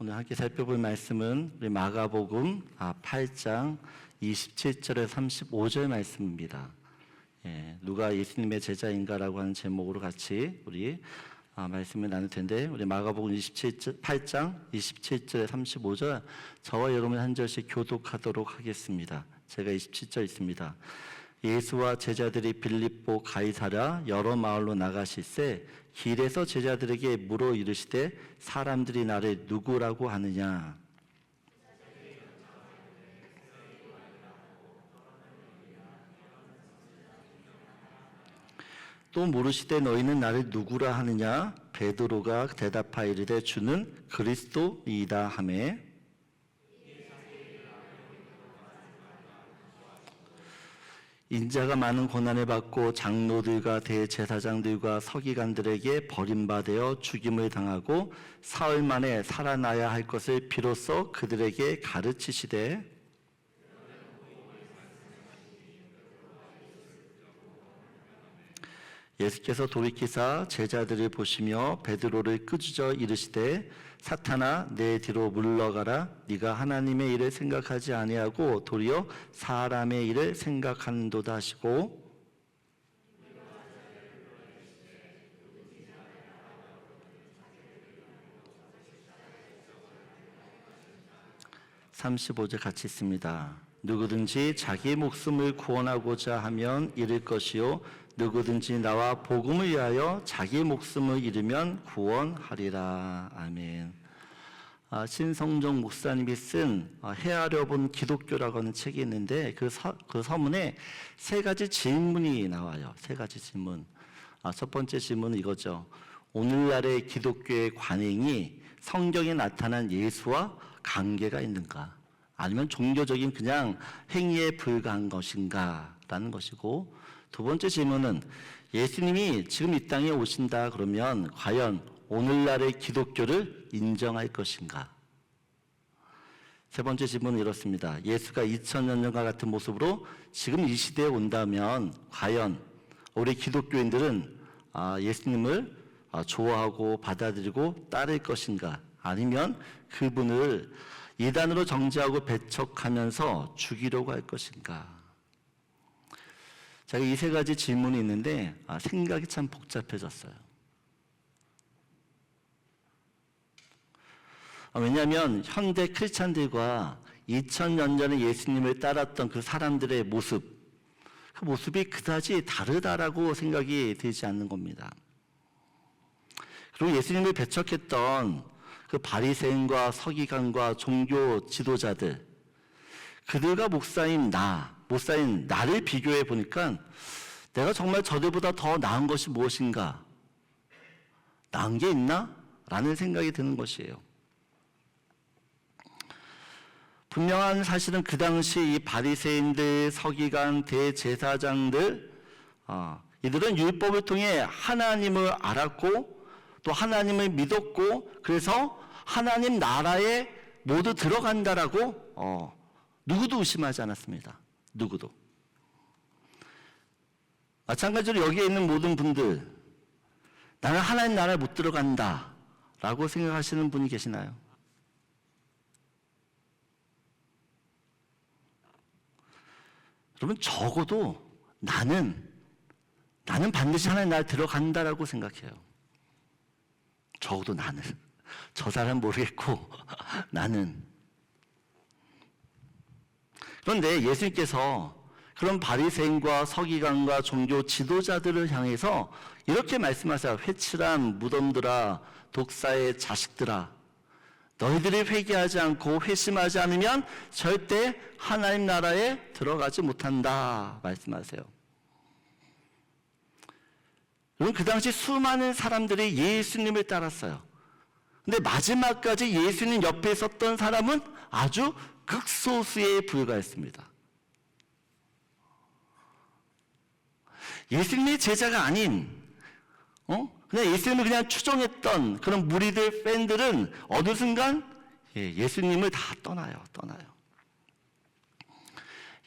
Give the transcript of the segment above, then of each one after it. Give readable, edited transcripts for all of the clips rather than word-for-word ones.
오늘 함께 살펴볼 말씀은 우리 마가복음 8장 27절에서 35절 말씀입니다. 누가 예수님의 제자인가라고 하는 제목으로 같이 우리 말씀을 나눌 텐데, 우리 마가복음 8장 27절에 35절 저와 여러분 한 절씩 교독하도록 하겠습니다. 제가 27절 있습니다. 예수와 제자들이 빌립보 가이사랴 여러 마을로 나가실새 길에서 제자들에게 물어 이르시되 사람들이 나를 누구라고 하느냐? 또 물으시되 너희는 나를 누구라 하느냐? 베드로가 대답하여 이르되 주는 그리스도이다 하매 인자가 많은 고난을 받고 장로들과 대제사장들과 서기관들에게 버림받아 죽임을 당하고 사흘 만에 살아나야 할 것을 비로소 그들에게 가르치시되 예수께서 돌이키사 제자들을 보시며 베드로를 끄주저 이르시되 사탄아 내 뒤로 물러가라. 네가 하나님의 일을 생각하지 아니하고 도리어 사람의 일을 생각하는도다 하시고 35절 같이 있습니다. 누구든지 자기 목숨을 구원하고자 하면 잃을 것이요 누구든지 나와 복음을 위하여 자기 목숨을 잃으면 구원하리라. 아멘. 신성종 목사님이 쓴 헤아려 본 기독교라고 하는 책이 있는데 그 서문에 세 가지 질문이 나와요. 세 가지 질문. 첫 번째 질문은 이거죠. 오늘날의 기독교의 관행이 성경에 나타난 예수와 관계가 있는가? 아니면 종교적인 그냥 행위에 불과한 것인가? 라는 것이고, 두 번째 질문은 예수님이 지금 이 땅에 오신다 그러면 과연 오늘날의 기독교를 인정할 것인가? 세 번째 질문은 이렇습니다. 예수가 2000년 전과 같은 모습으로 지금 이 시대에 온다면 과연 우리 기독교인들은 예수님을 좋아하고 받아들이고 따를 것인가? 아니면 그분을 이단으로 정죄하고 배척하면서 죽이려고 할 것인가? 제가 이 세 가지 질문이 있는데 생각이 참 복잡해졌어요. 왜냐하면 현대 크리스찬들과 2000년 전에 예수님을 따랐던 그 사람들의 모습, 그 모습이 그다지 다르다라고 생각이 들지 않는 겁니다. 그리고 예수님을 배척했던 그 바리새인과 서기관과 종교 지도자들, 그들과 목사인 나를 비교해 보니까 내가 정말 저들보다 더 나은 것이 무엇인가? 나은 게 있나? 라는 생각이 드는 것이에요. 분명한 사실은 그 당시 이 바리새인들, 서기관, 대제사장들, 이들은 율법을 통해 하나님을 알았고 또 하나님을 믿었고 그래서 하나님 나라에 모두 들어간다라고 누구도 의심하지 않았습니다. 누구도. 마찬가지로 여기에 있는 모든 분들, 나는 하나님 나라에 못 들어간다 라고 생각하시는 분이 계시나요? 여러분, 적어도 나는 반드시 하나님 나라에 들어간다라고 생각해요. 적어도 나는. 저 사람 모르겠고 나는. 그런데 예수님께서 그런 바리새인과 서기관과 종교 지도자들을 향해서 이렇게 말씀하세요. 회칠한 무덤들아, 독사의 자식들아, 너희들이 회개하지 않고 회심하지 않으면 절대 하나님 나라에 들어가지 못한다 말씀하세요. 여러분, 그 당시 수많은 사람들이 예수님을 따랐어요. 근데 마지막까지 예수님 옆에 섰던 사람은 아주 극소수에 불과했습니다. 예수님의 제자가 아닌 그냥 예수님을 그냥 추종했던 그런 무리들, 팬들은 어느 순간 예수님을 다 떠나요.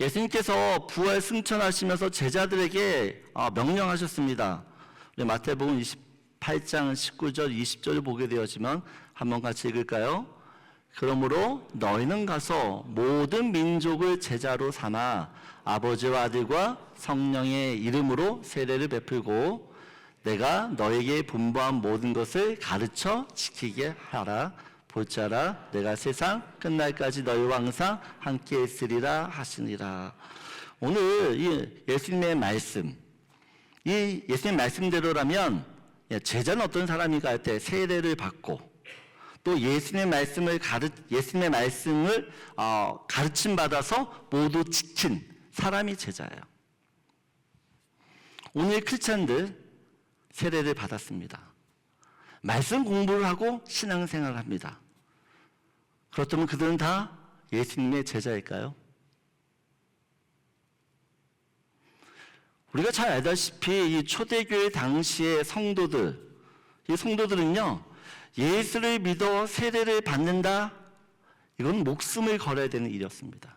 예수님께서 부활 승천하시면서 제자들에게 명령하셨습니다. 우리 마태복음 28장 19절 20절을 보게 되었지만 한번 같이 읽을까요? 그러므로 너희는 가서 모든 민족을 제자로 삼아 아버지와 아들과 성령의 이름으로 세례를 베풀고 내가 너에게 분부한 모든 것을 가르쳐 지키게 하라. 볼자라 내가 세상 끝날까지 너희와 항상 함께 있으리라 하시니라. 오늘 이 예수님의 말씀, 이 예수님 말씀대로라면 제자는 어떤 사람인가 할 때 세례를 받고 또 예수님의 말씀을 가르침 받아서 모두 지킨 사람이 제자예요. 오늘 크리스찬들 세례를 받았습니다. 말씀 공부를 하고 신앙생활을 합니다. 그렇다면 그들은 다 예수님의 제자일까요? 우리가 잘 알다시피 이 초대교회 당시의 이 성도들은요, 예수를 믿어 세례를 받는다? 이건 목숨을 걸어야 되는 일이었습니다.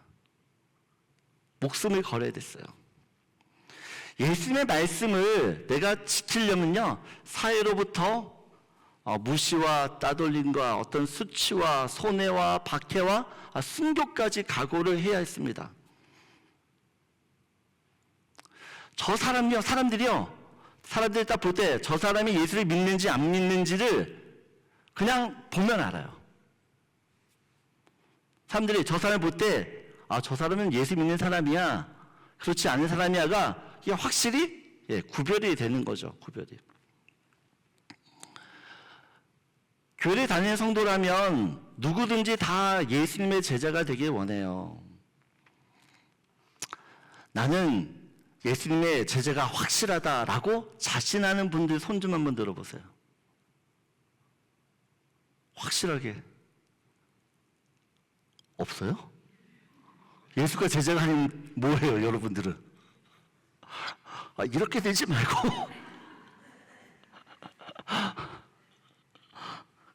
목숨을 걸어야 됐어요. 예수님의 말씀을 내가 지키려면요, 사회로부터 무시와 따돌림과 어떤 수치와 손해와 박해와 순교까지 각오를 해야 했습니다. 사람들이 딱 볼 때 저 사람이 예수를 믿는지 안 믿는지를 그냥 보면 알아요. 사람들이 저 사람을 볼 때, 저 사람은 예수 믿는 사람이야, 그렇지 않은 사람이야가 이게 확실히 구별이 되는 거죠. 구별이. 교회에 다니는 성도라면 누구든지 다 예수님의 제자가 되길 원해요. 나는 예수님의 제자가 확실하다라고 자신하는 분들 손 좀 한번 들어보세요. 확실하게 없어요? 예수가 제자가 아니면 뭐예요, 여러분들은? 이렇게 되지 말고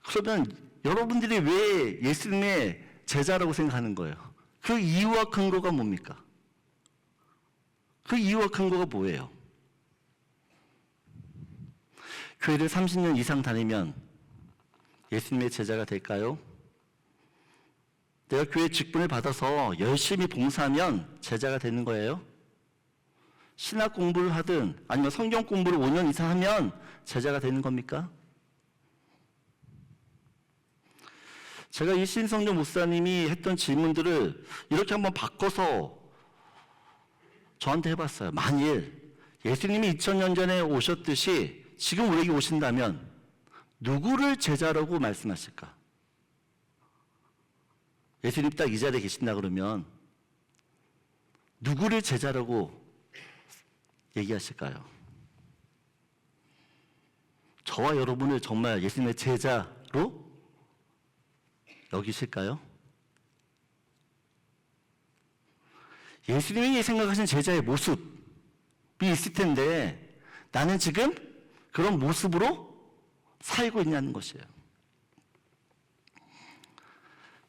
그러면 여러분들이 왜 예수님의 제자라고 생각하는 거예요? 그 이유와 근거가 뭡니까? 그 이유와 근거가 뭐예요? 교회를 30년 이상 다니면 예수님의 제자가 될까요? 내가 교회 직분을 받아서 열심히 봉사하면 제자가 되는 거예요? 신학 공부를 하든 아니면 성경 공부를 5년 이상 하면 제자가 되는 겁니까? 제가 이 신성조 목사님이 했던 질문들을 이렇게 한번 바꿔서 저한테 해봤어요. 만일 예수님이 2000년 전에 오셨듯이 지금 우리에게 오신다면 누구를 제자라고 말씀하실까? 예수님 딱 이 자리에 계신다 그러면 누구를 제자라고 얘기하실까요? 저와 여러분을 정말 예수님의 제자로 여기실까요? 예수님이 생각하신 제자의 모습이 있을 텐데 나는 지금 그런 모습으로 살고 있냐는 것이에요.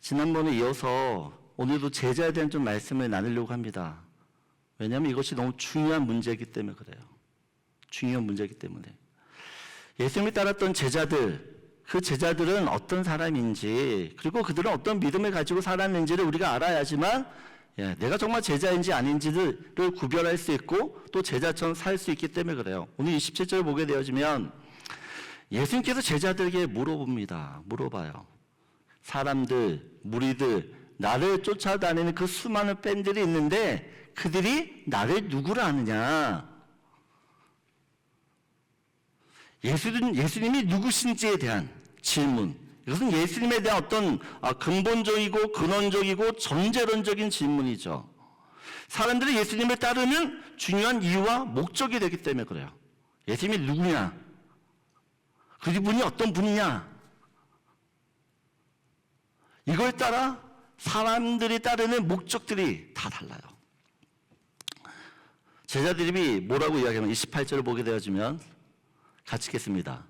지난번에 이어서 오늘도 제자에 대한 좀 말씀을 나누려고 합니다. 왜냐하면 이것이 너무 중요한 문제이기 때문에 그래요. 중요한 문제이기 때문에. 예수님이 따랐던 제자들, 그 제자들은 어떤 사람인지 그리고 그들은 어떤 믿음을 가지고 살았는지를 우리가 알아야지만 내가 정말 제자인지 아닌지를 구별할 수 있고 또 제자처럼 살 수 있기 때문에 그래요. 오늘 27절 보게 되어지면 예수님께서 제자들에게 물어봐요. 사람들, 무리들, 나를 쫓아다니는 그 수많은 팬들이 있는데 그들이 나를 누구로 아느냐? 예수님이 누구신지에 대한 질문. 이것은 예수님에 대한 어떤 근본적이고 근원적이고 전제론적인 질문이죠. 사람들이 예수님을 따르는 중요한 이유와 목적이 되기 때문에 그래요. 예수님이 누구냐? 그분이 어떤 분이냐? 이걸 따라 사람들이 따르는 목적들이 다 달라요. 제자들이 뭐라고 이야기하면 28절을 보게 되어지면 같이 읽겠습니다.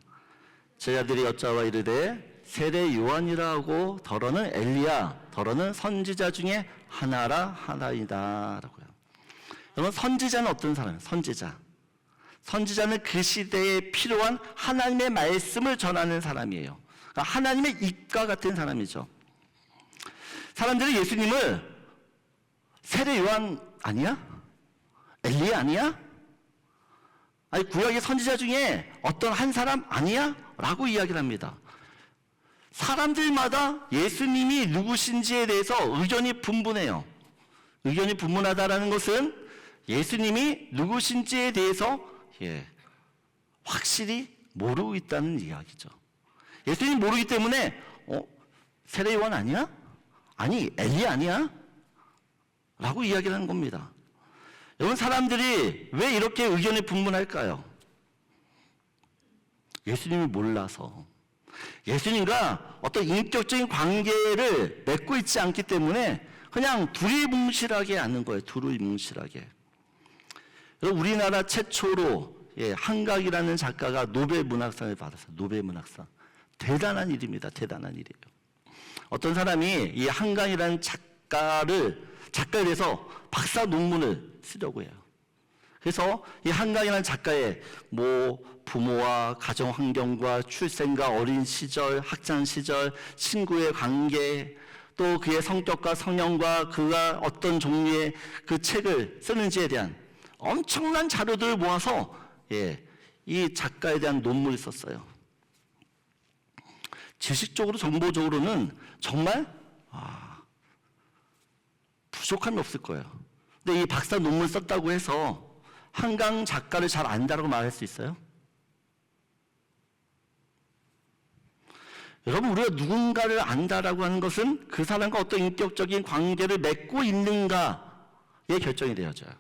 제자들이 여짜와 이르되 세례 요한이라 하고 더러는 엘리야 더러는 선지자 중에 하나이다 라고요. 여러분, 선지자는 어떤 사람이에요? 선지자는 그 시대에 필요한 하나님의 말씀을 전하는 사람이에요. 그러니까 하나님의 입과 같은 사람이죠. 사람들이 예수님을 세례 요한 아니야? 엘리야 아니야? 아니 구약의 선지자 중에 어떤 한 사람 아니야? 라고 이야기를 합니다. 사람들마다 예수님이 누구신지에 대해서 의견이 분분해요. 의견이 분분하다라는 것은 예수님이 누구신지에 대해서 확실히 모르고 있다는 이야기죠. 예수님이 모르기 때문에 세례 요한 아니야? 아니 엘리야 아니야? 라고 이야기를 하는 겁니다. 여러분 사람들이 왜 이렇게 의견이 분분할까요? 예수님이 몰라서, 예수님과 어떤 인격적인 관계를 맺고 있지 않기 때문에 그냥 두리뭉실하게 아는 거예요. 두리뭉실하게. 우리나라 최초로 한강이라는 작가가 노벨 문학상을 받았어요. 노벨 문학상. 대단한 일입니다. 대단한 일이에요. 어떤 사람이 이 한강이라는 작가에 대해서 박사 논문을 쓰려고 해요. 그래서 이 한강이라는 작가의 부모와 가정 환경과 출생과 어린 시절, 학창 시절, 친구의 관계, 또 그의 성격과 성향과 그가 어떤 종류의 그 책을 쓰는지에 대한 엄청난 자료들을 모아서 이 작가에 대한 논문을 썼어요. 지식적으로, 정보적으로는 정말 부족함이 없을 거예요. 근데 이 박사 논문 썼다고 해서 한강 작가를 잘 안다고 말할 수 있어요? 여러분, 우리가 누군가를 안다라고 하는 것은 그 사람과 어떤 인격적인 관계를 맺고 있는가에 결정이 되어져요.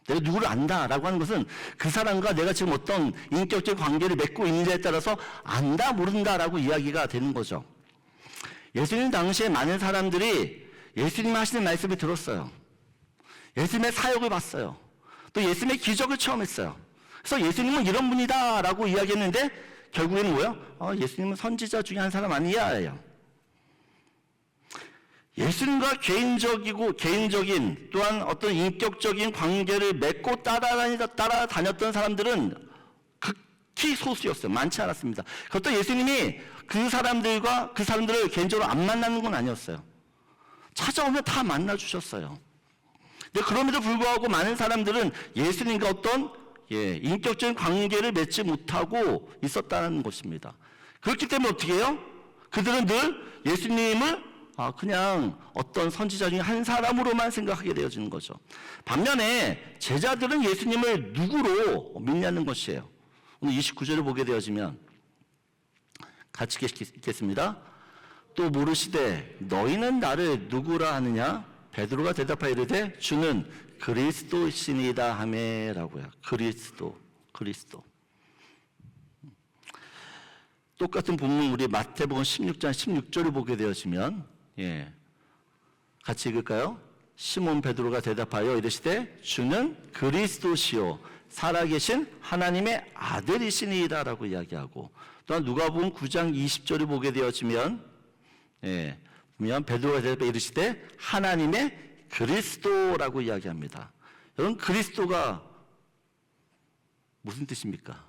내가 누구를 안다라고 하는 것은 그 사람과 내가 지금 어떤 인격적인 관계를 맺고 있는지에 따라서 안다, 모른다라고 이야기가 되는 거죠. 예수님 당시에 많은 사람들이 예수님 하시는 말씀을 들었어요. 예수님의 사역을 봤어요. 또 예수님의 기적을 체험했어요. 그래서 예수님은 이런 분이다 라고 이야기했는데 결국에는 뭐예요? 예수님은 선지자 중에 한 사람 아니야예요. 예수님과 개인적인 또한 어떤 인격적인 관계를 맺고 따라다녔던 사람들은 극히 소수였어요. 많지 않았습니다. 그것도 예수님이 그 사람들을 개인적으로 안 만나는 건 아니었어요. 찾아오면 다 만나주셨어요. 근데 그럼에도 불구하고 많은 사람들은 예수님과 어떤 인격적인 관계를 맺지 못하고 있었다는 것입니다. 그렇기 때문에 어떻게 해요? 그들은 늘 예수님을 그냥 어떤 선지자 중에 한 사람으로만 생각하게 되어지는 거죠. 반면에 제자들은 예수님을 누구로 믿냐는 것이에요. 오늘 29절을 보게 되어지면 같이 읽겠습니다. 또 물으시되 너희는 나를 누구라 하느냐? 베드로가 대답하여 이르되 주는 그리스도시니이다 하매라고요. 그리스도. 똑같은 본문 우리 마태복음 16장 16절을 보게 되어지면 같이 읽을까요? 시몬 베드로가 대답하여 이르시되 주는 그리스도시요 살아계신 하나님의 아들이시니이다라고 이야기하고, 또한 누가복음 9장 20절을 보게 되어지면 보면 베드로가 대답하여 이르시되 하나님의 그리스도라고 이야기합니다. 여러분, 그리스도가 무슨 뜻입니까?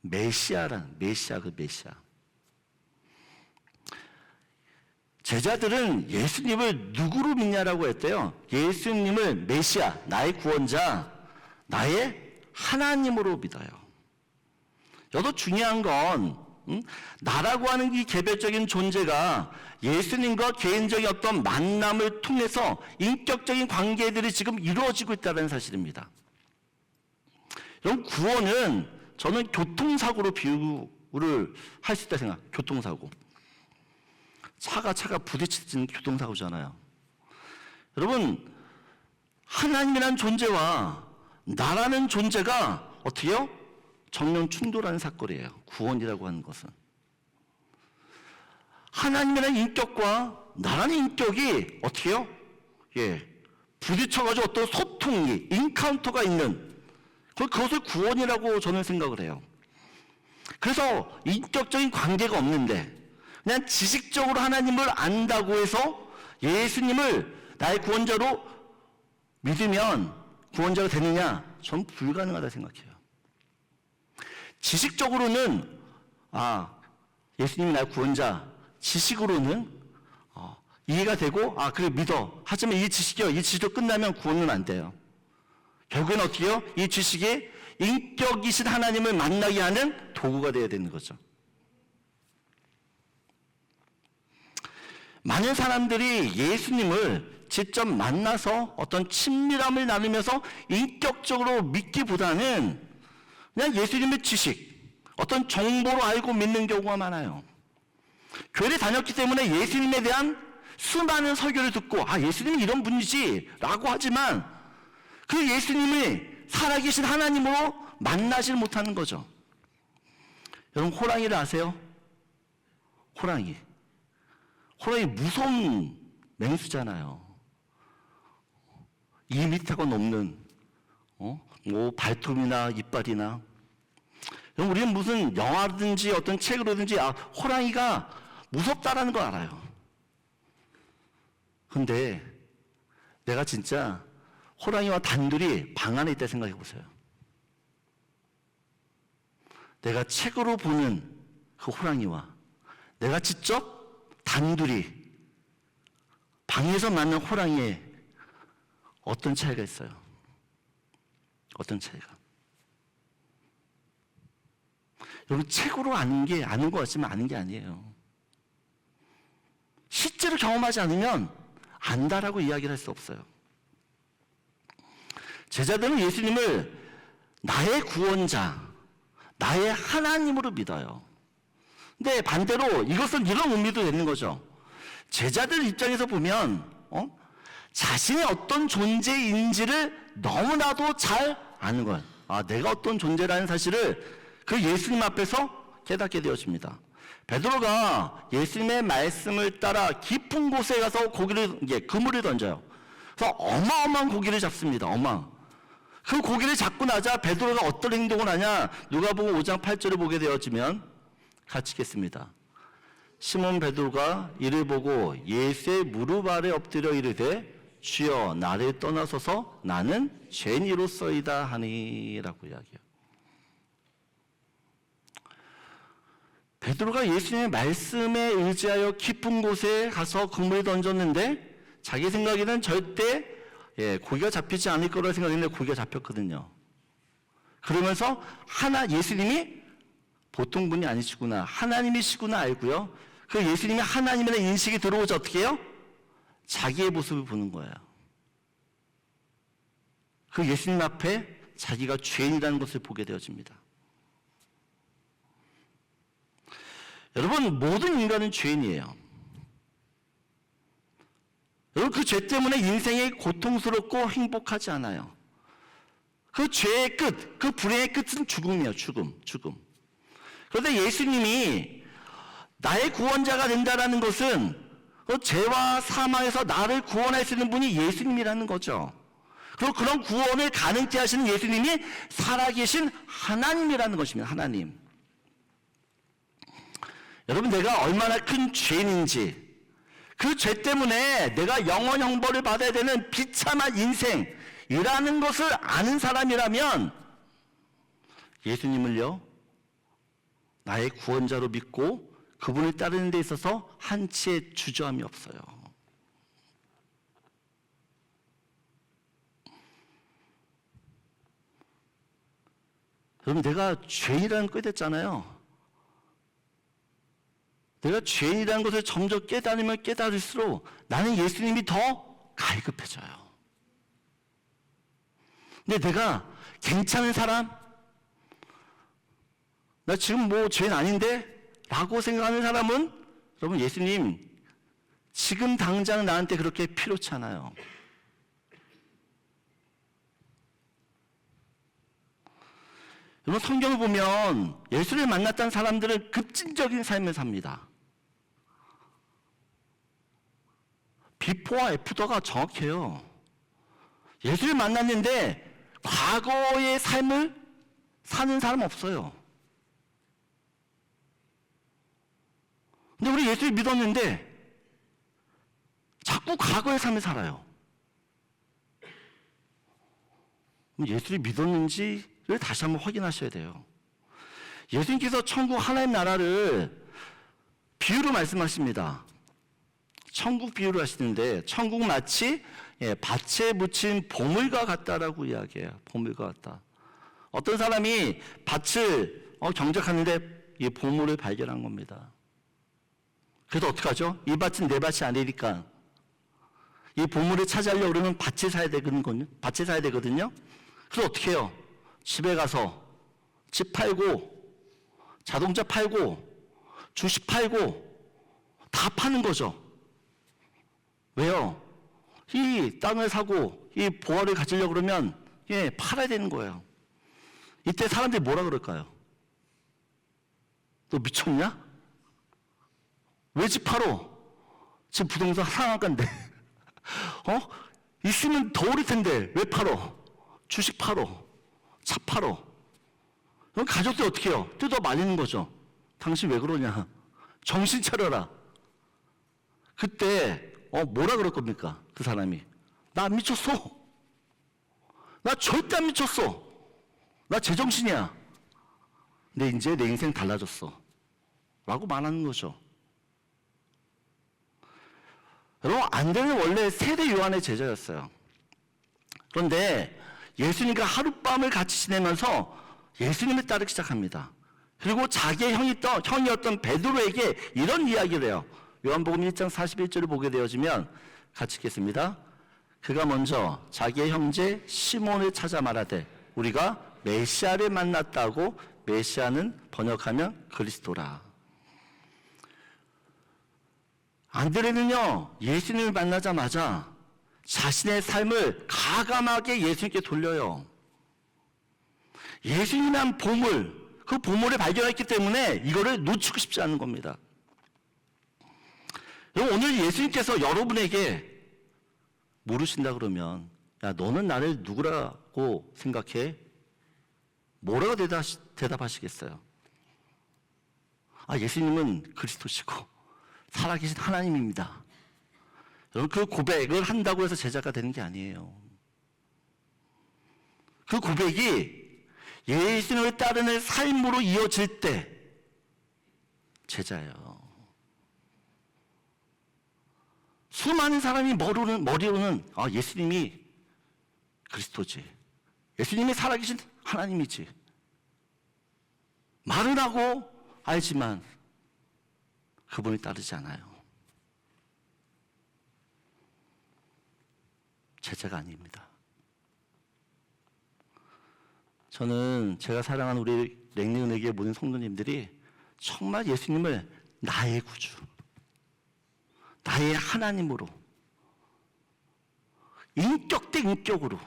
메시아. 제자들은 예수님을 누구로 믿냐라고 했대요. 예수님을 메시아, 나의 구원자, 나의 하나님으로 믿어요. 여도 중요한 건 나라고 하는 이 개별적인 존재가 예수님과 개인적인 어떤 만남을 통해서 인격적인 관계들이 지금 이루어지고 있다는 사실입니다. 여러분, 구원은 저는 교통사고로 비유를 할 수 있다 생각. 교통사고. 차가 부딪히는 교통사고잖아요. 여러분, 하나님이라는 존재와 나라는 존재가 어떻게 해요? 정면 충돌하는 사건이에요. 구원이라고 하는 것은. 하나님이라는 인격과 나라는 인격이 어떻게 해요? 부딪혀가지고 어떤 소통이, 인카운터가 있는, 그것을 구원이라고 저는 생각을 해요. 그래서 인격적인 관계가 없는데 그냥 지식적으로 하나님을 안다고 해서 예수님을 나의 구원자로 믿으면 구원자가 되느냐? 전 불가능하다 생각해요. 지식적으로는 예수님이 나의 구원자, 지식으로는 이해가 되고 그래 믿어. 하지만 이 지식도 끝나면 구원은 안 돼요. 결국엔 어떻게 해요? 이 지식이 인격이신 하나님을 만나게 하는 도구가 되어야 되는 거죠. 많은 사람들이 예수님을 직접 만나서 어떤 친밀함을 나누면서 인격적으로 믿기보다는 그냥 예수님의 지식, 어떤 정보로 알고 믿는 경우가 많아요. 교회를 다녔기 때문에 예수님에 대한 수많은 설교를 듣고 예수님이 이런 분이지 라고 하지만 그 예수님이 살아계신 하나님으로 만나질 못하는 거죠. 여러분 호랑이를 아세요? 호랑이 무서운 맹수잖아요. 2m가 넘는 발톱이나 이빨이나. 우리는 무슨 영화든지 어떤 책으로든지 호랑이가 무섭다라는 걸 알아요. 근데 내가 진짜 호랑이와 단둘이 방 안에 있다 생각해 보세요. 내가 책으로 보는 그 호랑이와 내가 직접 단둘이 방에서 만난 호랑이에 어떤 차이가 있어요? 어떤 차이가? 여러분 책으로 아는 것 같지만 아는 게 아니에요. 실제로 경험하지 않으면 안다라고 이야기를 할 수 없어요. 제자들은 예수님을 나의 구원자, 나의 하나님으로 믿어요. 근데 반대로 이것은 이런 의미도 되는 거죠. 제자들 입장에서 보면 자신이 어떤 존재인지를 너무나도 잘 아는 거예요. 내가 어떤 존재라는 사실을 그 예수님 앞에서 깨닫게 되어집니다. 베드로가 예수님의 말씀을 따라 깊은 곳에 가서 그물을 던져요. 그래서 어마어마한 고기를 잡습니다. 그 고기를 잡고 나자 베드로가 어떤 행동을 하냐? 누가복음 5장 8절을 보게 되어지면 같이 읽겠습니다. 시몬 베드로가 이를 보고 예수의 무릎 아래 엎드려 이르되 주여 나를 떠나소서 나는 죄인이로소이다 하니라고 이야기해요. 베드로가 예수님의 말씀에 의지하여 깊은 곳에 가서 그물을 던졌는데 자기 생각에는 절대 고기가 잡히지 않을 거라고 생각했는데 고기가 잡혔거든요. 그러면서 예수님이 보통 분이 아니시구나, 하나님이시구나 알고요. 그 예수님이 하나님이라는 인식이 들어오자 어떻게 해요? 자기의 모습을 보는 거예요. 그 예수님 앞에 자기가 죄인이라는 것을 보게 되어집니다. 여러분 모든 인간은 죄인이에요. 여러분 그 죄 때문에 인생이 고통스럽고 행복하지 않아요. 그 죄의 끝, 그 불행의 끝은 죽음이에요. 죽음. 그런데 예수님이 나의 구원자가 된다는 것은 그 죄와 사망에서 나를 구원할 수 있는 분이 예수님이라는 거죠. 그리고 그런 구원을 가능케 하시는 예수님이 살아계신 하나님이라는 것입니다. 하나님. 여러분 내가 얼마나 큰 죄인인지, 그 죄 때문에 내가 영원 형벌을 받아야 되는 비참한 인생이라는 것을 아는 사람이라면 예수님을요 나의 구원자로 믿고 그분을 따르는 데 있어서 한치의 주저함이 없어요. 여러분 내가 죄인이라는 걸 깨닫잖아요. 내가 죄인이라는 것을 점점 깨달으면 깨달을수록 나는 예수님이 더 갈급해져요. 근데 내가 괜찮은 사람? 나 지금 죄인 아닌데? 라고 생각하는 사람은 여러분 예수님 지금 당장 나한테 그렇게 필요치 않아요. 여러분 성경을 보면 예수를 만났던 사람들은 급진적인 삶을 삽니다. 비포와 애프터가 정확해요. 예수를 만났는데 과거의 삶을 사는 사람 없어요. 근데 우리 예수를 믿었는데 자꾸 과거의 삶을 살아요. 예수를 믿었는지를 다시 한번 확인하셔야 돼요. 예수님께서 천국 하나님 나라를 비유로 말씀하십니다. 천국 비유를 하시는데 천국 마치 밭에 묻힌 보물과 같다라고 이야기해요. 보물과 같다. 어떤 사람이 밭을 경작하는데 이 보물을 발견한 겁니다. 그래서 어떡하죠? 이 밭은 내 밭이 아니니까 이 보물을 차지하려고 그러면 밭을 사야 되거든요. 밭을 사야 되거든요. 그래서 어떻게 해요? 집에 가서 집 팔고 자동차 팔고 주식 팔고 다 파는 거죠. 왜요? 이 땅을 사고 이 보화를 가지려고 그러면 팔아야 되는 거예요. 이때 사람들이 뭐라 그럴까요? 너 미쳤냐? 왜 집 팔어? 지금 부동산 상한가인데 있으면 더 오를 텐데 왜 팔어? 주식 팔어, 차 팔어. 그럼 가족들 어떻게 해요? 뜯어 말리는 거죠. 당신 왜 그러냐? 정신 차려라. 그때 뭐라 그럴 겁니까? 그 사람이 나 안 미쳤어. 나 절대 안 미쳤어. 나 제정신이야. 근데 이제 내 인생 달라졌어 라고 말하는 거죠. 여러분, 안드레는 원래 세례 요한의 제자였어요. 그런데 예수님과 하룻밤을 같이 지내면서 예수님을 따르기 시작합니다. 그리고 자기의 형이었던 베드로에게 이런 이야기를 해요. 요한복음 1장 41절을 보게 되어지면 같이 읽겠습니다. 그가 먼저 자기의 형제 시몬을 찾아 말하되 우리가 메시아를 만났다고. 메시아는 번역하면 그리스도라. 안드레는요, 예수님을 만나자마자 자신의 삶을 가감하게 예수님께 돌려요. 예수님의 한 보물, 그 보물을 발견했기 때문에 이거를 놓치고 싶지 않은 겁니다. 오늘 예수님께서 여러분에게 물으신다 그러면 야, 너는 나를 누구라고 생각해? 뭐라고 대답하시겠어요? 예수님은 그리스도시고 살아계신 하나님입니다. 여러분, 그 고백을 한다고 해서 제자가 되는 게 아니에요. 그 고백이 예수님을 따르는 삶으로 이어질 때 제자예요. 수많은 사람이 머리로는 예수님이 그리스도지, 예수님이 살아계신 하나님이지 말은 하고 알지만 그분이 따르지 않아요. 제자가 아닙니다. 저는 제가 사랑하는 우리 랭리은에게 모든 성도님들이 정말 예수님을 나의 구주, 나의 하나님으로, 인격 대 인격으로,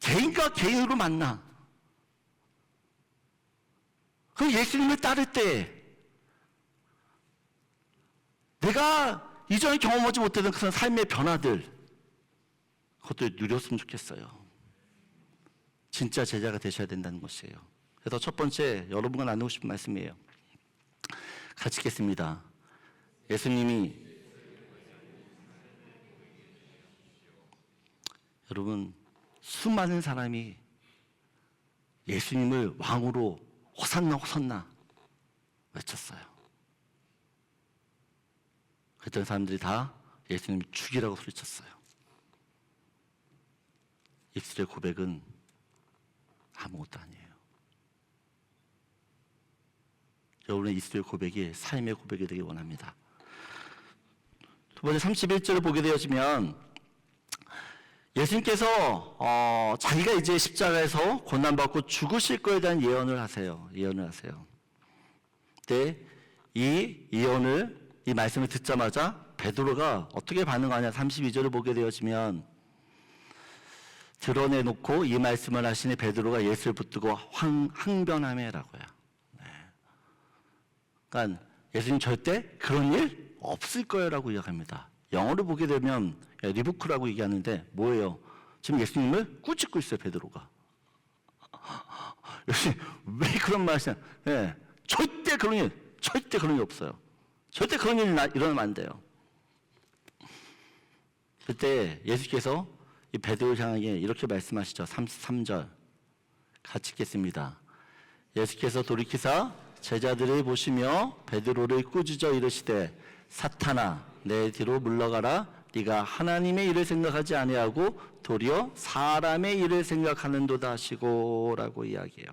개인과 개인으로 만나. 그 예수님을 따를 때 내가 이전에 경험하지 못했던 그런 삶의 변화들, 그것들 누렸으면 좋겠어요. 진짜 제자가 되셔야 된다는 것이에요. 그래서 첫 번째, 여러분과 나누고 싶은 말씀이에요. 같이 읽겠습니다. 예수님이, 여러분, 수많은 사람이 예수님을 왕으로 호산나 호산나 외쳤어요. 그랬던 사람들이 다 예수님을 죽이라고 소리쳤어요. 입술의 고백은 아무것도 아니에요. 여러분의 입술의 고백이 삶의 고백이 되기 원합니다. 두 번째 31절을 보게 되어지면 예수님께서 자기가 이제 십자가에서 고난받고 죽으실 거에 대한 예언을 하세요. 근데 이 말씀을 듣자마자 베드로가 어떻게 반응하냐. 32절을 보게 되어지면 드러내놓고 이 말씀을 하시니 베드로가 예수를 붙들고 항변하매라고요. 네. 그러니까 예수님 절대 그런 일 없을 거예요라고 이야기합니다. 영어로 보게 되면 리부크라고 얘기하는데 뭐예요? 지금 예수님을 꾸짖고 있어요, 베드로가. 예수님 왜 그런 말씀이야? 네. 절대 그런 일 없어요. 절대 그런 일 일어나면 안 돼요. 그때 예수께서 이 베드로를 향하게 이렇게 말씀하시죠. 33절 같이 읽겠습니다. 예수께서 돌이키사 제자들을 보시며 베드로를 꾸짖어 이르시되 사탄아 내 뒤로 물러가라. 네가 하나님의 일을 생각하지 아니하고 도리어 사람의 일을 생각하는도다 하시고 라고 이야기해요.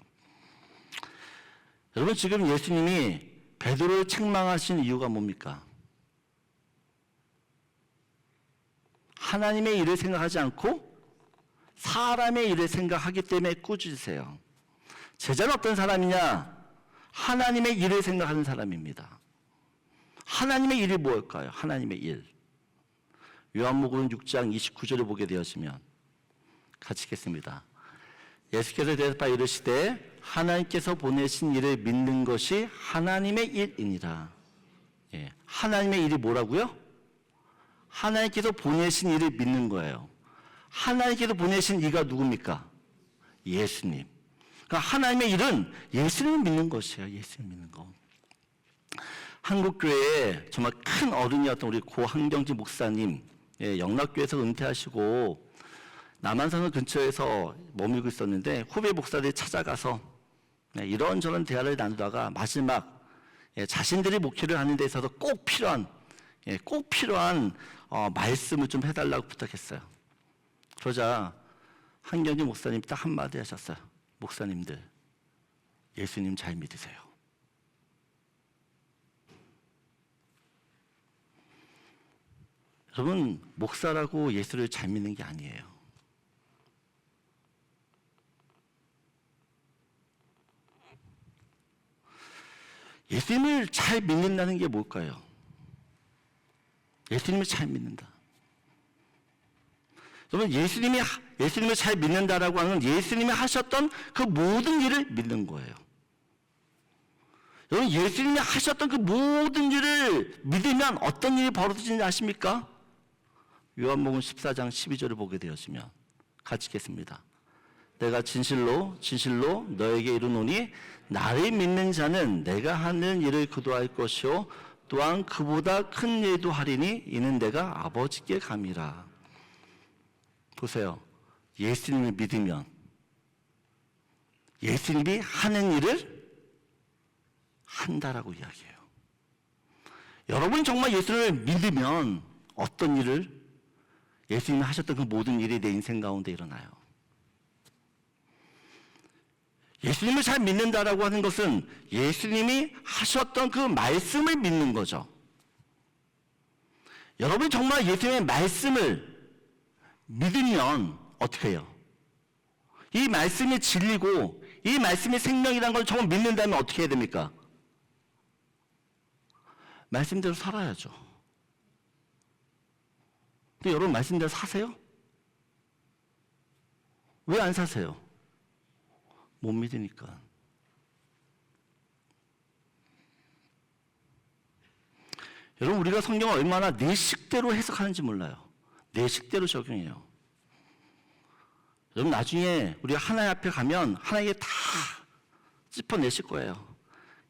여러분, 지금 예수님이 베드로를 책망하신 이유가 뭡니까? 하나님의 일을 생각하지 않고 사람의 일을 생각하기 때문에 꾸짖으세요. 제자는 어떤 사람이냐? 하나님의 일을 생각하는 사람입니다. 하나님의 일이 뭘까요? 하나님의 일. 요한복음 6장 29절을 보게 되었으면 같이 읽겠습니다. 예수께서 대답하여 이르시되 하나님께서 보내신 일을 믿는 것이 하나님의 일이니라. 예, 하나님의 일이 뭐라고요? 하나님께서 보내신 일을 믿는 거예요. 하나님께서 보내신 이가 누굽니까? 예수님. 그러니까 하나님의 일은 예수님을 믿는 것이에요. 예수님 믿는 거. 한국교회에 정말 큰 어른이었던 우리 고한경지 목사님, 영락교회에서 은퇴하시고 남한산을 근처에서 머물고 있었는데 후배 목사들이 찾아가서 이런저런 대화를 나누다가 마지막 자신들이 목회를 하는 데 있어서 꼭 필요한 말씀을 좀 해달라고 부탁했어요. 그러자 한경지 목사님이 딱 한마디 하셨어요. 목사님들, 예수님 잘 믿으세요. 여러분, 목사라고 예수를 잘 믿는 게 아니에요. 예수님을 잘 믿는다는 게 뭘까요? 예수님을 잘 믿는다. 여러분, 예수님을 잘 믿는다라고 하는 건 예수님이 하셨던 그 모든 일을 믿는 거예요. 여러분, 예수님이 하셨던 그 모든 일을 믿으면 어떤 일이 벌어지는지 아십니까? 요한복음 14장 12절을 보게 되었으면 같이 읽겠습니다. 내가 진실로 진실로 너에게 이르노니 나를 믿는 자는 내가 하는 일을 그도 할 것이요 또한 그보다 큰 일도 하리니 이는 내가 아버지께 감이라. 보세요. 예수님을 믿으면 예수님이 하는 일을 한다라고 이야기해요. 여러분이 정말 예수님을 믿으면 어떤 일을 예수님이 하셨던 그 모든 일이 내 인생 가운데 일어나요. 예수님을 잘 믿는다라고 하는 것은 예수님이 하셨던 그 말씀을 믿는 거죠. 여러분이 정말 예수님의 말씀을 믿으면 어떻게 해요? 이 말씀이 진리고 이 말씀이 생명이라는 걸 정말 믿는다면 어떻게 해야 됩니까? 말씀대로 살아야죠. 근데 여러분 말씀대로 사세요? 왜 안 사세요? 못 믿으니까. 여러분, 우리가 성경을 얼마나 내 식대로 해석하는지 몰라요. 내 식대로 적용해요. 여러분, 나중에 우리가 하나님 앞에 가면 하나님께 다 짚어내실 거예요.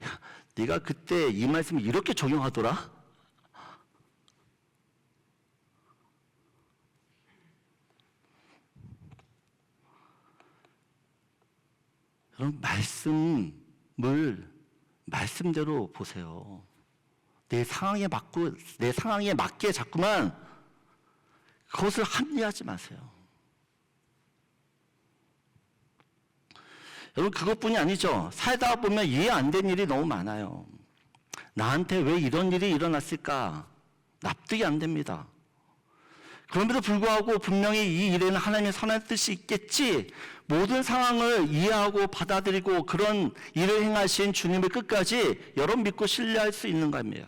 야, 네가 그때 이 말씀을 이렇게 적용하더라? 여러분, 말씀을 말씀대로 보세요. 내 상황에 맞게 자꾸만 그것을 합리화하지 마세요. 여러분, 그것뿐이 아니죠. 살다 보면 이해 안 되는 일이 너무 많아요. 나한테 왜 이런 일이 일어났을까? 납득이 안 됩니다. 그럼에도 불구하고 분명히 이 일에는 하나님의 선한 뜻이 있겠지, 모든 상황을 이해하고 받아들이고 그런 일을 행하신 주님을 끝까지 여러분 믿고 신뢰할 수 있는 겁니다.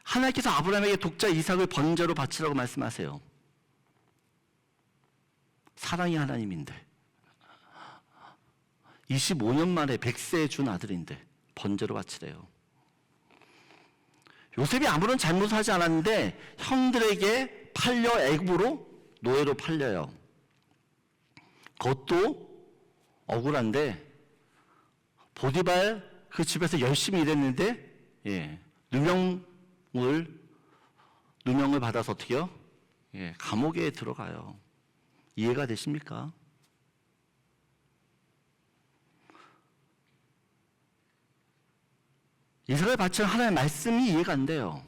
하나님께서 아브라함에게 독자 이삭을 번제로 바치라고 말씀하세요. 사랑이 하나님인데 25년 만에 100세에 준 아들인데 번제로 바치래요. 요셉이 아무런 잘못을 하지 않았는데 형들에게 팔려 애굽으로 노예로 팔려요. 그것도 억울한데 보디발 그 집에서 열심히 일했는데 누명을 받아서 어떻게요? 감옥에 들어가요. 이해가 되십니까? 이스라엘 바치는 하나님의 말씀이 이해가 안 돼요.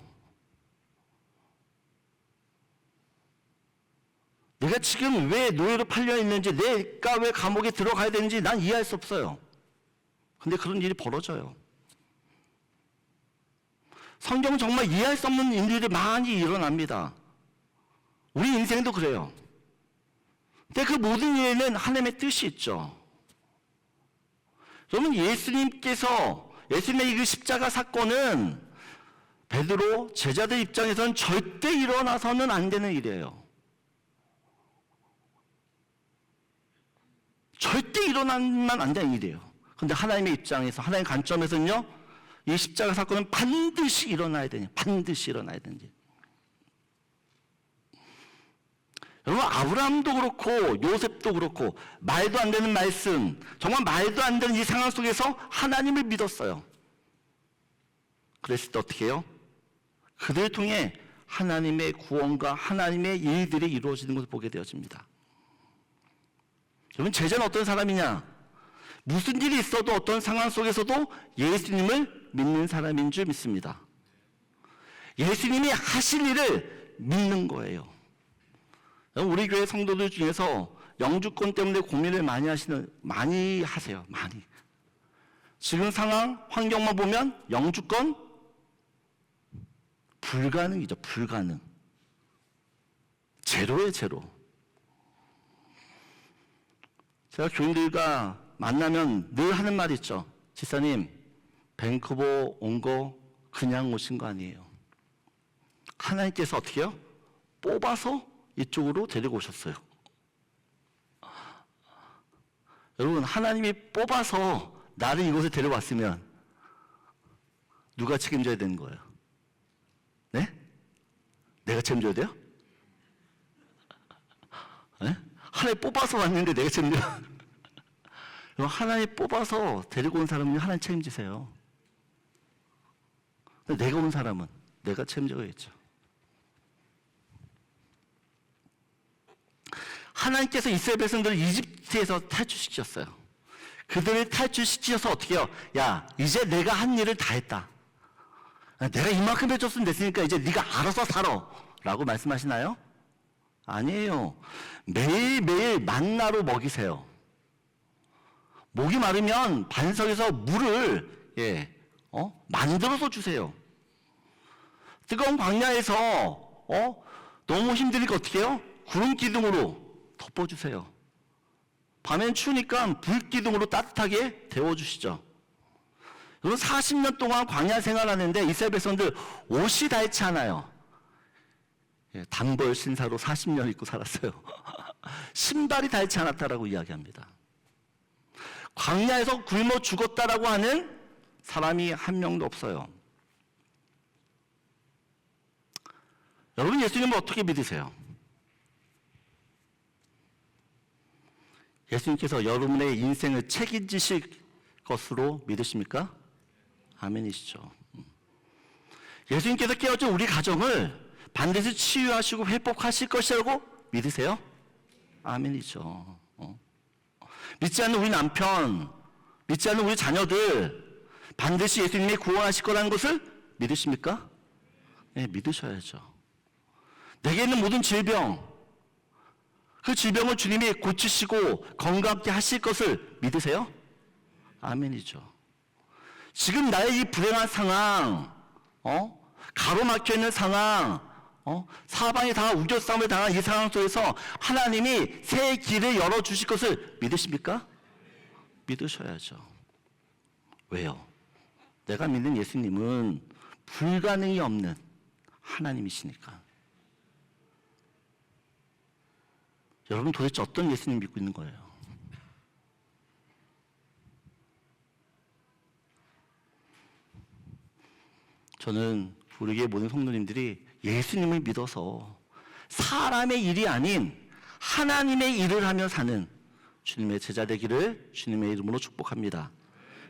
내가 지금 왜 노예로 팔려 있는지, 내가 왜 감옥에 들어가야 되는지 난 이해할 수 없어요. 근데 그런 일이 벌어져요. 성경은 정말 이해할 수 없는 일들이 많이 일어납니다. 우리 인생도 그래요. 근데 그 모든 일에는 하나님의 뜻이 있죠. 여러분, 예수님의 그 십자가 사건은 베드로 제자들 입장에서는 절대 일어나서는 안 되는 일이에요. 절대 일어나면 안 되는 일이에요. 근데 하나님의 입장에서, 하나님의 관점에서는요, 이 십자가 사건은 반드시 일어나야 되냐, 반드시 일어나야 되는지. 여러분, 아브라함도 그렇고 요셉도 그렇고 말도 안 되는 말씀, 정말 말도 안 되는 이 상황 속에서 하나님을 믿었어요. 그랬을 때 어떻게 해요? 그들을 통해 하나님의 구원과 하나님의 일들이 이루어지는 것을 보게 되어집니다. 여러분, 제자는 어떤 사람이냐? 무슨 일이 있어도 어떤 상황 속에서도 예수님을 믿는 사람인 줄 믿습니다. 예수님이 하실 일을 믿는 거예요. 우리 교회 성도들 중에서 영주권 때문에 고민을 많이 하세요. 많이. 지금 상황, 환경만 보면 영주권 불가능이죠. 불가능. 제로예요, 제로. 제가 교인들과 만나면 늘 하는 말이 있죠. 집사님, 밴쿠버 온 거 그냥 오신 거 아니에요. 하나님께서 어떻게 해요? 뽑아서 이쪽으로 데리고 오셨어요. 여러분, 하나님이 뽑아서 나를 이곳에 데려왔으면 누가 책임져야 되는 거예요? 네? 내가 책임져야 돼요? 네? 하나님 뽑아서 왔는데 내가 책임져? 하나님 뽑아서 데리고 온 사람은 하나님 책임지세요. 내가 온 사람은 내가 책임져야겠죠. 하나님께서 이스라엘 백성들을 이집트에서 탈출시키셨어요. 그들을 탈출시키셔서 어떻게 해요? 야, 이제 내가 한 일을 다 했다. 내가 이만큼 해줬으면 됐으니까 이제 네가 알아서 살아. 라고 말씀하시나요? 아니에요. 매일매일 만나로 먹이세요. 목이 마르면 반석에서 물을 만들어서 주세요. 뜨거운 광야에서 너무 힘드니까 어떻게 해요? 구름 기둥으로 덮어주세요. 밤엔 추우니까 불 기둥으로 따뜻하게 데워주시죠. 여러분, 40년 동안 광야 생활하는데 이스라엘 백성들 옷이 닳지 않아요. 단벌 신사로 40년 입고 살았어요. 신발이 닳지 않았다라고 이야기합니다. 광야에서 굶어 죽었다라고 하는 사람이 한 명도 없어요. 여러분, 예수님을 어떻게 믿으세요? 예수님께서 여러분의 인생을 책임지실 것으로 믿으십니까? 아멘이시죠. 예수님께서 깨어진 우리 가정을 반드시 치유하시고 회복하실 것이라고 믿으세요? 아멘이죠. 믿지 않는 우리 남편, 믿지 않는 우리 자녀들 반드시 예수님이 구원하실 거라는 것을 믿으십니까? 네, 믿으셔야죠. 내게 있는 모든 질병, 그 질병을 주님이 고치시고 건강하게 하실 것을 믿으세요? 아멘이죠. 지금 나의 이 불행한 상황, 가로막혀 있는 상황, 사방이 다 우겨싸움을 당한 이 상황 속에서 하나님이 새 길을 열어주실 것을 믿으십니까? 믿으셔야죠. 왜요? 내가 믿는 예수님은 불가능이 없는 하나님이시니까. 여러분, 도대체 어떤 예수님 믿고 있는 거예요? 저는 우리 교회 모든 성도님들이 예수님을 믿어서 사람의 일이 아닌 하나님의 일을 하며 사는 주님의 제자 되기를 주님의 이름으로 축복합니다.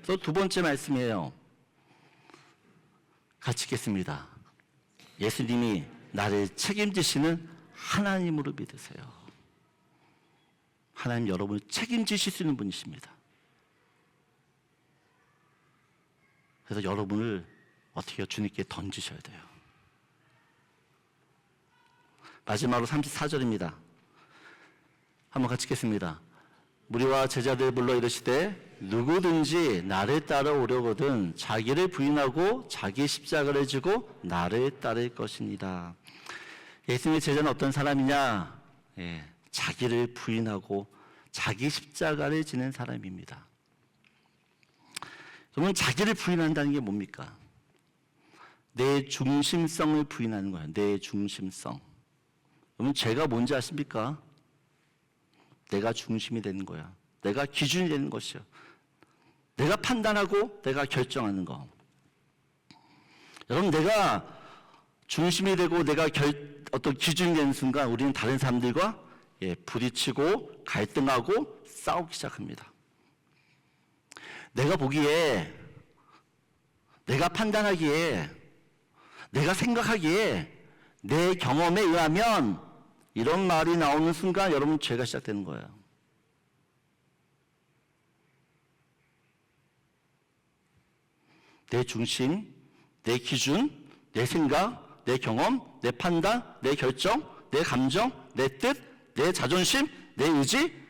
그래서 두 번째 말씀이에요. 같이 읽겠습니다. 예수님이 나를 책임지시는 하나님으로 믿으세요. 하나님 여러분을 책임지실 수 있는 분이십니다. 그래서 여러분을 어떻게 주님께 던지셔야 돼요. 마지막으로 34절입니다. 한번 같이 읽겠습니다. 무리와 제자들 불러 이르시되 누구든지 나를 따라오려거든 자기를 부인하고 자기 십자가를 지고 나를 따를 것이니라. 예수님의 제자는 어떤 사람이냐? 자기를 부인하고 자기 십자가를 지는 사람입니다. 그러면 자기를 부인한다는 게 뭡니까? 내 중심성을 부인하는 거예요. 내 중심성. 그러면 죄가 뭔지 아십니까? 내가 중심이 되는 거야. 내가 기준이 되는 것이요. 내가 판단하고 내가 결정하는 거. 여러분, 내가 중심이 되고 내가 어떤 기준이 되는 순간 우리는 다른 사람들과 부딪히고 갈등하고 싸우기 시작합니다. 내가 보기에, 내가 판단하기에, 내가 생각하기에, 내 경험에 의하면 이런 말이 나오는 순간 여러분 죄가 시작되는 거예요. 내 중심, 내 기준, 내 생각, 내 경험, 내 판단, 내 결정, 내 감정, 내 뜻, 내 자존심, 내 의지,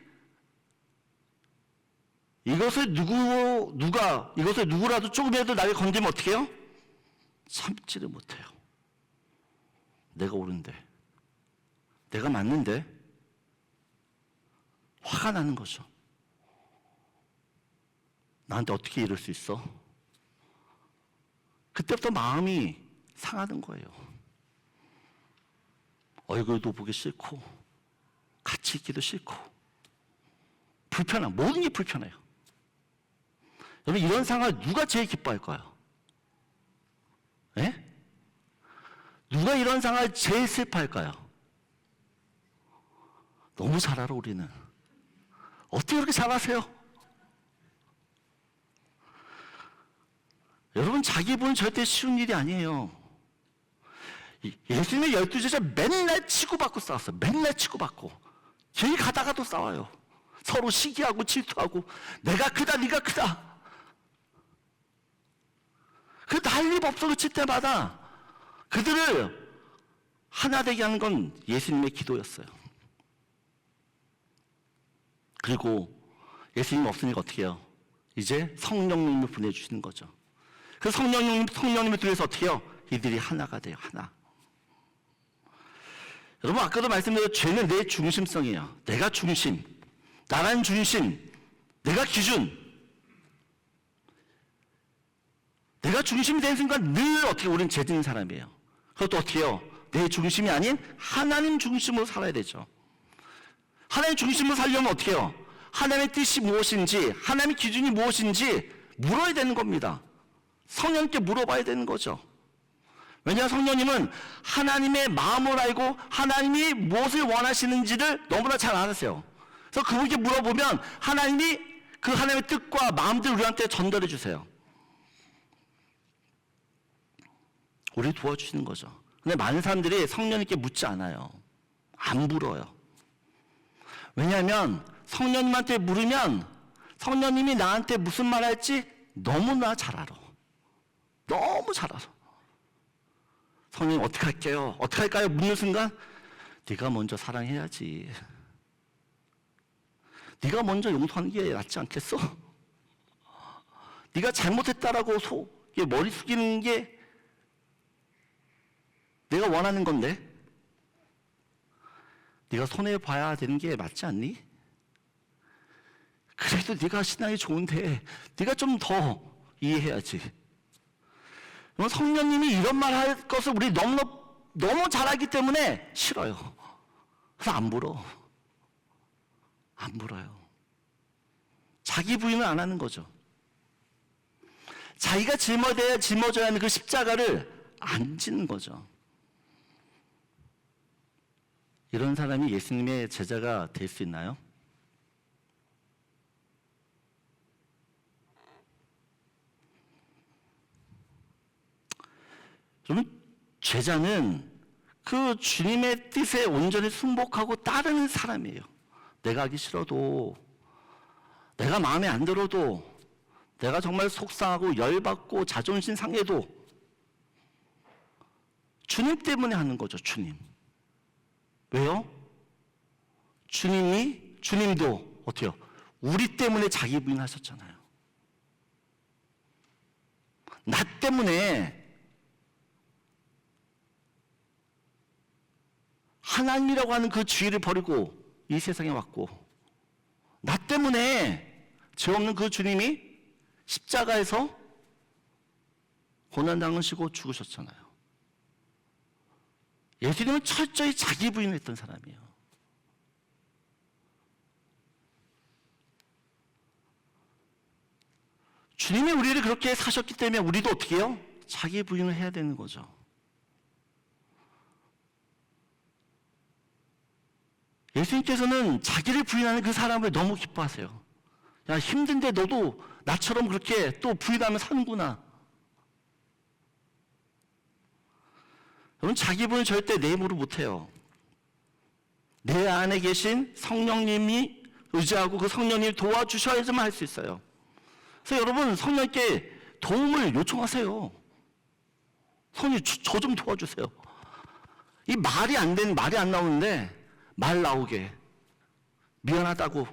이것을 누구라도 조금이라도 나를 건드리면 어떻게 해요? 참지를 못해요. 내가 옳은데, 내가 맞는데, 화가 나는 거죠. 나한테 어떻게 이럴 수 있어? 그때부터 마음이 상하는 거예요. 얼굴도 보기 싫고, 같이 있기도 싫고, 모든 게 불편해요. 여러분, 이런 상황을 누가 제일 기뻐할까요? 예? 누가 이런 상황을 제일 슬퍼할까요? 너무 잘 알아, 우리는. 어떻게 그렇게 잘하세요? 여러분, 자기 부인 절대 쉬운 일이 아니에요. 예수님의 12제자 맨날 치고받고 싸웠어요. 맨날 치고받고. 길 가다가도 싸워요. 서로 시기하고 질투하고, 내가 크다, 네가 크다. 그 난리법석을 칠 때마다 그들을 하나 되게 하는 건 예수님의 기도였어요. 그리고 예수님 없으니까 어떻게 해요? 이제 성령님을 보내주시는 거죠. 그 성령님을 통해서 어떻게 해요? 이들이 하나가 돼요. 하나. 여러분, 아까도 말씀드린 죄는 내 중심성이에요. 내가 중심, 나란 중심, 내가 기준. 내가 중심이 되는 순간 늘 어떻게 우리는 죄진 사람이에요. 그것도 어떻게 해요? 내 중심이 아닌 하나님 중심으로 살아야 되죠. 하나님 중심으로 살려면 어떻게 해요? 하나님의 뜻이 무엇인지, 하나님의 기준이 무엇인지 물어야 되는 겁니다. 성령님께 물어봐야 되는 거죠. 왜냐하면 성령님은 하나님의 마음을 알고 하나님이 무엇을 원하시는지를 너무나 잘 아세요. 그래서 그분께 물어보면 하나님이 그 하나님의 뜻과 마음들을 우리한테 전달해 주세요. 우리 도와주시는 거죠. 근데 많은 사람들이 성령님께 묻지 않아요. 안 물어요. 왜냐하면 성령님한테 물으면 성령님이 나한테 무슨 말 할지 너무나 잘 알아. 너무 잘 알아. 성령님 어떻게 할게요? 어떻게 할까요? 묻는 순간 네가 먼저 사랑해야지. 네가 먼저 용서하는 게 낫지 않겠어? 네가 잘못했다라고 머리 숙이는 게 내가 원하는 건데 네가 손해봐야 되는 게 맞지 않니? 그래도 네가 신앙이 좋은데 네가 좀 더 이해해야지. 성령님이 이런 말 할 것을 우리 너무 잘 알기 때문에 싫어요. 그래서 안 물어요. 자기 부인을 안 하는 거죠. 자기가 짊어져야 하는 그 십자가를 안 지는 거죠. 이런 사람이 예수님의 제자가 될 수 있나요? 여러분, 제자는 그 주님의 뜻에 온전히 순복하고 따르는 사람이에요. 내가 하기 싫어도, 내가 마음에 안 들어도, 내가 정말 속상하고 열받고 자존심 상해도 주님 때문에 하는 거죠. 주님. 왜요? 주님도 어때요? 우리 때문에 자기 부인하셨잖아요. 나 때문에 하나님이라고 하는 그 주의를 버리고 이 세상에 왔고, 나 때문에 죄 없는 그 주님이 십자가에서 고난 당하시고 죽으셨잖아요. 예수님은 철저히 자기 부인을 했던 사람이에요. 주님이 우리를 그렇게 사셨기 때문에 우리도 어떻게 해요? 자기 부인을 해야 되는 거죠. 예수님께서는 자기를 부인하는 그 사람을 너무 기뻐하세요. 야, 힘든데 너도 나처럼 그렇게 또 부인하면 사는구나. 여러분, 자기 부인 절대 내 힘으로 못해요. 내 안에 계신 성령님이 의지하고 그 성령님이 도와주셔야지만 할 수 있어요. 그래서 여러분, 성령님께 도움을 요청하세요. 성령님, 저 좀 도와주세요. 이 말이 안 나오는데 말 나오게, 미안하다고,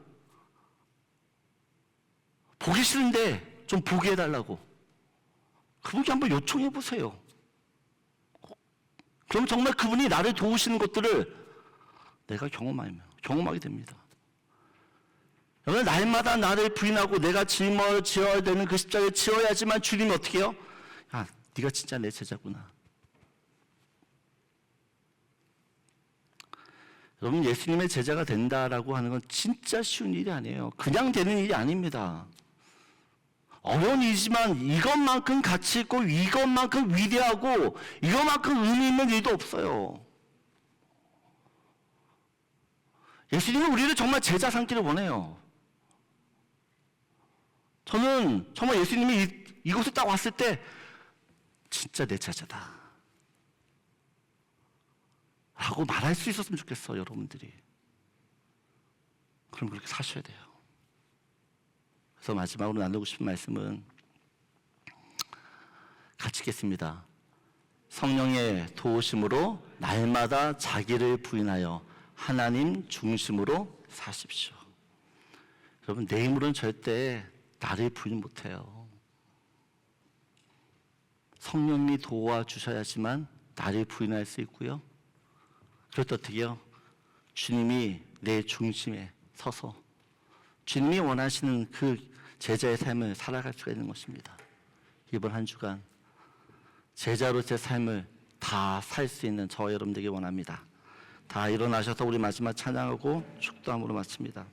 보기 싫은데 좀 보게 해달라고, 그분께 한번 요청해 보세요. 그럼 정말 그분이 나를 도우시는 것들을 내가 경험하게 됩니다. 여러분, 날마다 나를 부인하고 내가 짐을 지어야 되는 그 십자가를 지어야지만 주님이 어떻게 해요? 야, 네가 진짜 내 제자구나. 여러분, 예수님의 제자가 된다라고 하는 건 진짜 쉬운 일이 아니에요. 그냥 되는 일이 아닙니다. 어려운 일이지만 이것만큼 가치 있고 이것만큼 위대하고 이것만큼 의미 있는 일도 없어요. 예수님은 우리를 정말 제자 삼기를 원해요. 저는 정말 예수님이 이곳에 딱 왔을 때 진짜 내 제자다 라고 말할 수 있었으면 좋겠어, 여러분들이. 그럼 그렇게 사셔야 돼요. 그래서 마지막으로 나누고 싶은 말씀은 같이 읽겠습니다. 성령의 도우심으로 날마다 자기를 부인하여 하나님 중심으로 사십시오. 여러분, 내 힘으로는 절대 나를 부인 못해요. 성령님이 도와주셔야지만 나를 부인할 수 있고요. 그럴 때 어떻게 해요? 주님이 내 중심에 서서 주님이 원하시는 그 제자의 삶을 살아갈 수가 있는 것입니다. 이번 한 주간 제자로서의 삶을 다 살 수 있는 저와 여러분들에게 원합니다. 다 일어나셔서 우리 마지막 찬양하고 축도함으로 마칩니다.